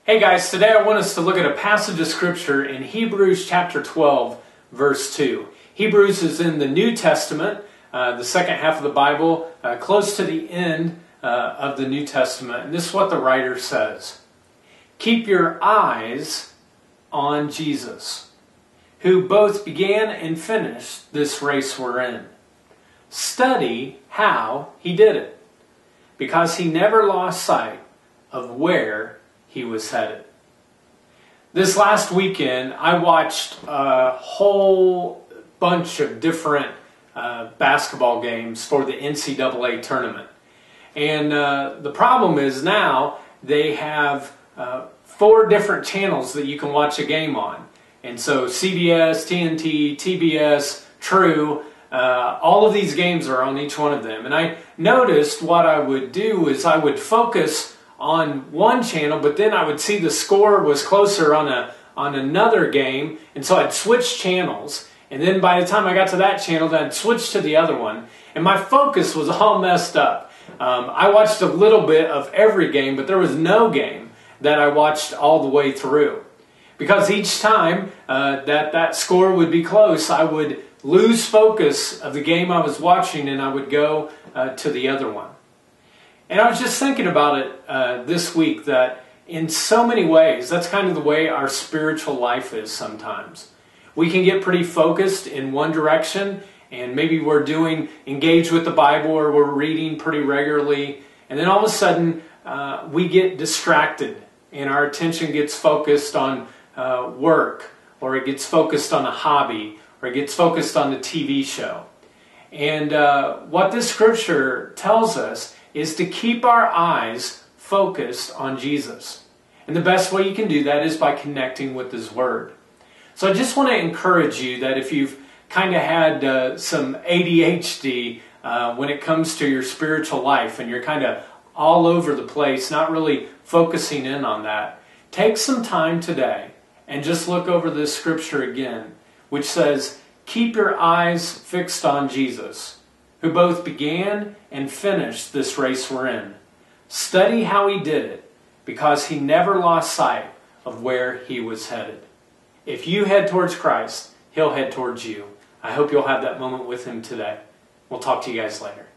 Hey guys, today I want us to look at a passage of scripture in Hebrews chapter 12, verse 2. Hebrews is in the New Testament, the second half of the Bible, close to the end of the New Testament. And this is what the writer says. Keep your eyes on Jesus, who both began and finished this race we're in. Study how he did it, because he never lost sight of where he was headed. This last weekend, I watched a whole bunch of different basketball games for the NCAA tournament. And the problem is now they have 4 different channels that you can watch a game on. And so CBS, TNT, TBS, True, all of these games are on each one of them. And I noticed what I would do is I would focus on one channel, but then I would see the score was closer on another game, and so I'd switch channels, and then by the time I got to that channel, then I'd switch to the other one, and my focus was all messed up. I watched a little bit of every game, but there was no game that I watched all the way through, because each time that score would be close, I would lose focus of the game I was watching, and I would go to the other one. And I was just thinking about it this week that in so many ways, that's kind of the way our spiritual life is sometimes. We can get pretty focused in one direction, and maybe we're engaged with the Bible, or we're reading pretty regularly, and then all of a sudden we get distracted and our attention gets focused on work, or it gets focused on a hobby, or it gets focused on the TV show. And what this scripture tells us is to keep our eyes focused on Jesus. And the best way you can do that is by connecting with His Word. So I just want to encourage you that if you've kind of had some ADHD when it comes to your spiritual life, and you're kind of all over the place, not really focusing in on that, take some time today and just look over this scripture again, which says, keep your eyes fixed on Jesus, who both began and finished this race we're in. Study how he did it, because he never lost sight of where he was headed. If you head towards Christ, he'll head towards you. I hope you'll have that moment with him today. We'll talk to you guys later.